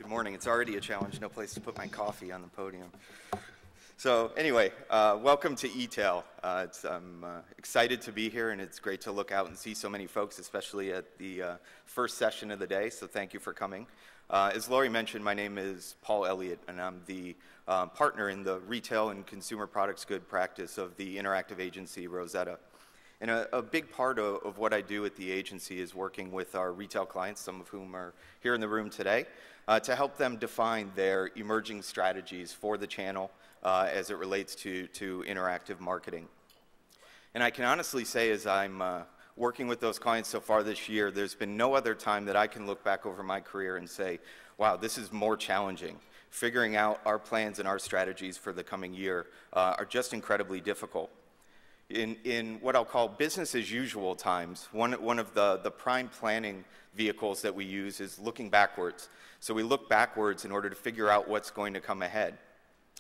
morning. It's already a challenge. No place to put my coffee on the podium. So anyway, welcome to eTail. I'm excited to be here, and it's great to look out and see so many folks, especially at the first session of the day, so thank you for coming. As Laurie mentioned, my name is Paul Elliott, and I'm the partner in the retail and consumer products good practice of the interactive agency Rosetta. And a big part of what I do at the agency is working with our retail clients, some of whom are here in the room today, to help them define their emerging strategies for the channel as it relates to interactive marketing. And I can honestly say, as I'm working with those clients so far this year, there's been no other time that I can look back over my career and say, wow, this is more challenging. Figuring out our plans and our strategies for the coming year are just incredibly difficult. In what I'll call business as usual times, one of the prime planning vehicles that we use is looking backwards. So we look backwards in order to figure out what's going to come ahead.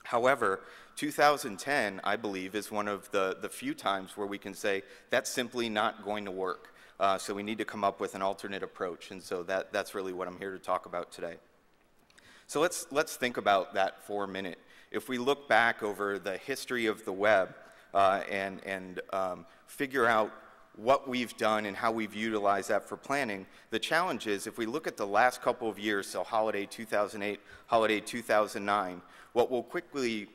However, 2010, I believe, is one of the few times where we can say that's simply not going to work. So we need to come up with an alternate approach, and so that's really what I'm here to talk about today. So let's think about that for a minute. If we look back over the history of the web, and figure out what we've done and how we've utilized that for planning. The challenge is, if we look at the last couple of years, so holiday 2008, holiday 2009, what we'll quickly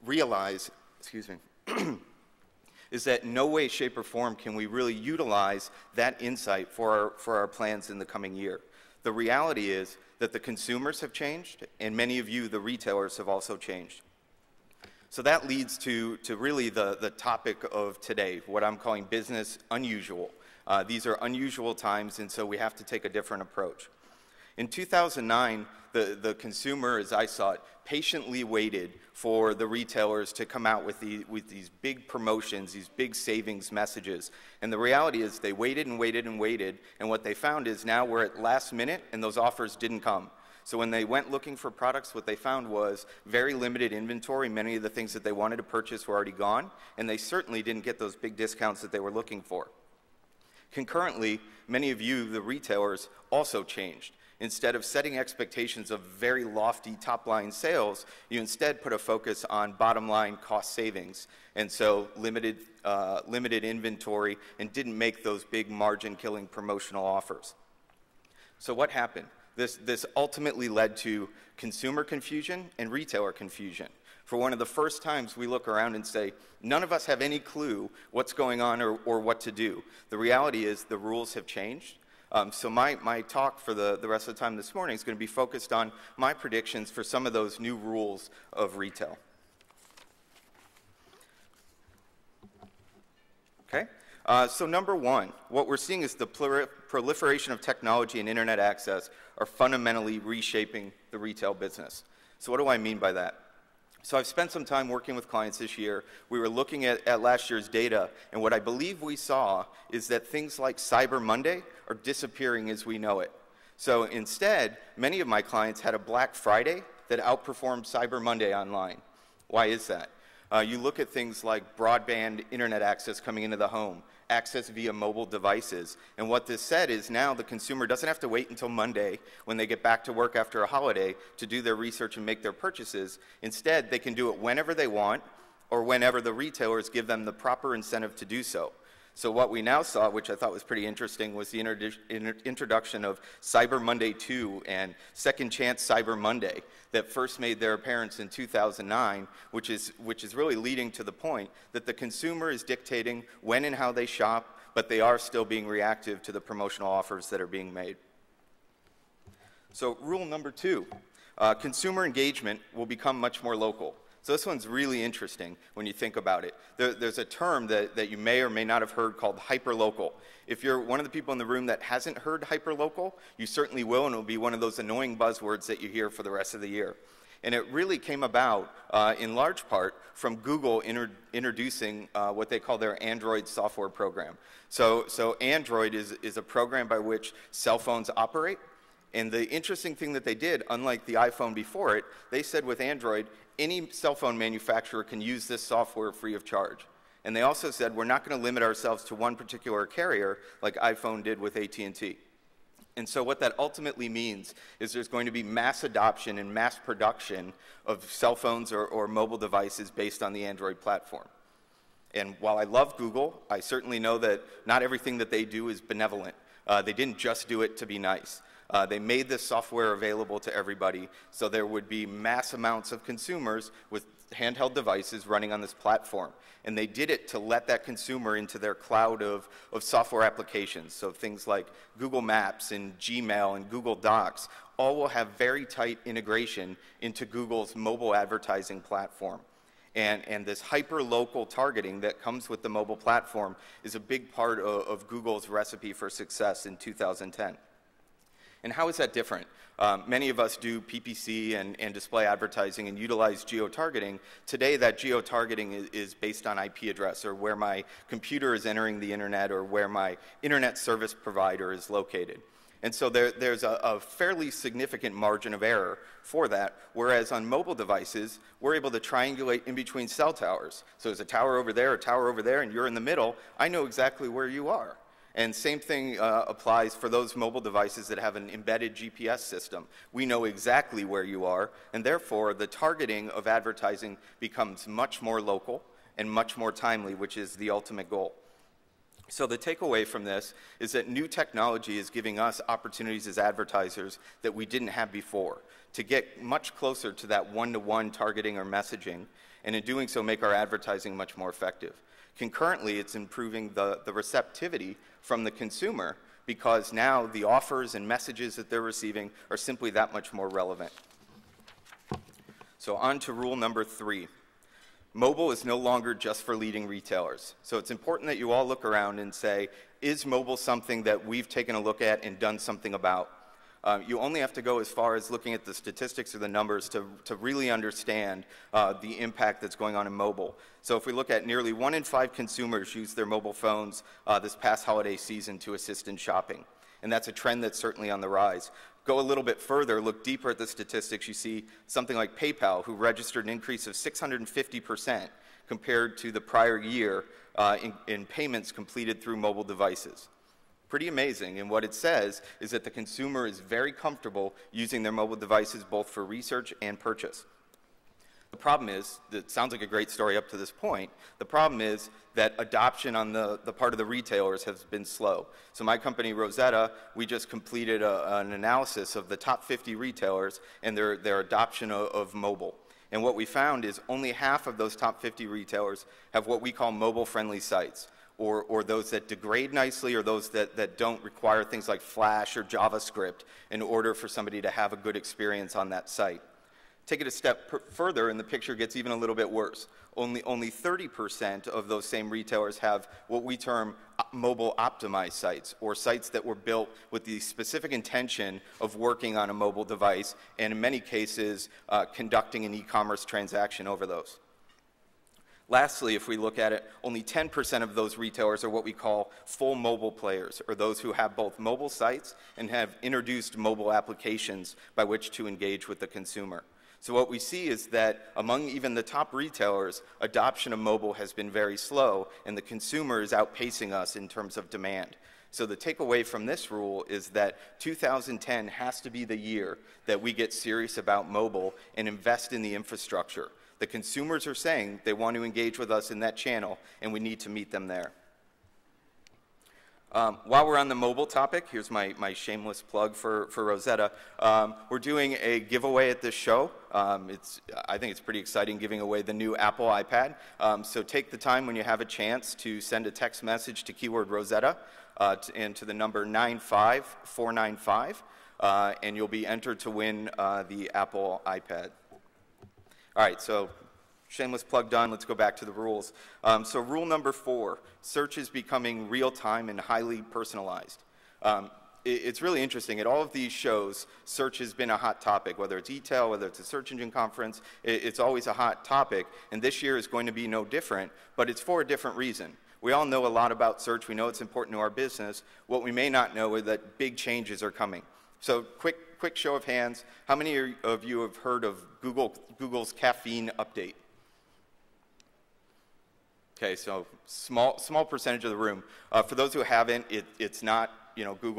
realize, is that in no way, shape, or form can we really utilize that insight for our plans in the coming year. The reality is that the consumers have changed, and many of you, the retailers, have also changed. So that leads to really the topic of today, what I'm calling business unusual. These are unusual times, and so we have to take a different approach. In 2009, the consumer, as I saw it, patiently waited for the retailers to come out with these big promotions, these big savings messages. And the reality is they waited and waited and waited, and what they found is now we're at last minute, and those offers didn't come. So when they went looking for products, what they found was very limited inventory. Many of the things that they wanted to purchase were already gone, and they certainly didn't get those big discounts that they were looking for. Concurrently, many of you, the retailers, also changed. Instead of setting expectations of very lofty top-line sales, you instead put a focus on bottom-line cost savings, and so limited inventory and didn't make those big margin-killing promotional offers. So what happened? This ultimately led to consumer confusion and retailer confusion. For one of the first times, we look around and say, none of us have any clue what's going on or what to do. The reality is the rules have changed. So my talk for the rest of the time this morning is going to be focused on my predictions for some of those new rules of retail. Okay? So number one, what we're seeing is the proliferation of technology and internet access are fundamentally reshaping the retail business. So what do I mean by that? So I've spent some time working with clients this year. We were looking at last year's data, and what I believe we saw is that things like Cyber Monday are disappearing as we know it. So instead, many of my clients had a Black Friday that outperformed Cyber Monday online. Why is that? You look at things like broadband internet access coming into the home, access via mobile devices, and what this said is now the consumer doesn't have to wait until Monday when they get back to work after a holiday to do their research and make their purchases. Instead, they can do it whenever they want or whenever the retailers give them the proper incentive to do so. So what we now saw, which I thought was pretty interesting, was the introduction of Cyber Monday 2 and Second Chance Cyber Monday that first made their appearance in 2009, which is really leading to the point that the consumer is dictating when and how they shop, but they are still being reactive to the promotional offers that are being made. So rule number two, consumer engagement will become much more local. So this one's really interesting when you think about it. There's a term that you may or may not have heard called hyperlocal. If you're one of the people in the room that hasn't heard hyperlocal, you certainly will, and it'll be one of those annoying buzzwords that you hear for the rest of the year. And it really came about, in large part, from Google introducing what they call their Android software program. So Android is a program by which cell phones operate. And the interesting thing that they did, unlike the iPhone before it, they said with Android, any cell phone manufacturer can use this software free of charge. And they also said we're not going to limit ourselves to one particular carrier like iPhone did with AT&T. And so what that ultimately means is there's going to be mass adoption and mass production of cell phones or mobile devices based on the Android platform. And while I love Google, I certainly know that not everything that they do is benevolent. They didn't just do it to be nice. They made this software available to everybody, so there would be mass amounts of consumers with handheld devices running on this platform. And they did it to let that consumer into their cloud of software applications. So things like Google Maps and Gmail and Google Docs all will have very tight integration into Google's mobile advertising platform. And this hyper-local targeting that comes with the mobile platform is a big part of Google's recipe for success in 2010. And how is that different? Many of us do PPC and display advertising and utilize geo-targeting. Today, that geo-targeting is based on IP address, or where my computer is entering the internet, or where my internet service provider is located. And so there's a fairly significant margin of error for that, whereas on mobile devices, we're able to triangulate in between cell towers. So there's a tower over there, and you're in the middle. I know exactly where you are. And same thing applies for those mobile devices that have an embedded GPS system. We know exactly where you are, and therefore the targeting of advertising becomes much more local and much more timely, which is the ultimate goal. So the takeaway from this is that new technology is giving us opportunities as advertisers that we didn't have before to get much closer to that one-to-one targeting or messaging, and in doing so make our advertising much more effective. Concurrently, it's improving the receptivity from the consumer, because now the offers and messages that they're receiving are simply that much more relevant. So on to rule number 3. Mobile is no longer just for leading retailers. So it's important that you all look around and say, is mobile something that we've taken a look at and done something about? You only have to go as far as looking at the statistics or the numbers to really understand the impact that's going on in mobile. So if we look at nearly 1 in 5 consumers use their mobile phones this past holiday season to assist in shopping. And that's a trend that's certainly on the rise. Go a little bit further, look deeper at the statistics, you see something like PayPal, who registered an increase of 650% compared to the prior year in payments completed through mobile devices. Pretty amazing, and what it says is that the consumer is very comfortable using their mobile devices both for research and purchase. The problem is, it sounds like a great story up to this point, the problem is that adoption on the part of the retailers has been slow. So my company, Rosetta, we just completed an analysis of the top 50 retailers and their adoption of mobile. And what we found is only half of those top 50 retailers have what we call mobile-friendly sites, or those that degrade nicely, or those that don't require things like Flash or JavaScript in order for somebody to have a good experience on that site. Take it a step further, and the picture gets even a little bit worse. Only 30% of those same retailers have what we term mobile optimized sites, or sites that were built with the specific intention of working on a mobile device, and in many cases, conducting an e-commerce transaction over those. Lastly, if we look at it, only 10% of those retailers are what we call full mobile players, or those who have both mobile sites and have introduced mobile applications by which to engage with the consumer. So what we see is that among even the top retailers, adoption of mobile has been very slow, and the consumer is outpacing us in terms of demand. So the takeaway from this rule is that 2010 has to be the year that we get serious about mobile and invest in the infrastructure. The consumers are saying they want to engage with us in that channel, and we need to meet them there. While we're on the mobile topic, here's my shameless plug for Rosetta. We're doing a giveaway at this show. I think it's pretty exciting, giving away the new Apple iPad. So take the time when you have a chance to send a text message to keyword Rosetta and to the number 95495, and you'll be entered to win the Apple iPad. All right, so shameless plug done. Let's go back to the rules. So rule number 4, search is becoming real-time and highly personalized. It's really interesting. At all of these shows, search has been a hot topic, whether it's eTail, whether it's a search engine conference. It's always a hot topic, and this year is going to be no different, but it's for a different reason. We all know a lot about search. We know it's important to our business. What we may not know is that big changes are coming. So quick show of hands, how many of you have heard of Google's caffeine update? Okay, so small percentage of the room. For those who haven't, it's not, Google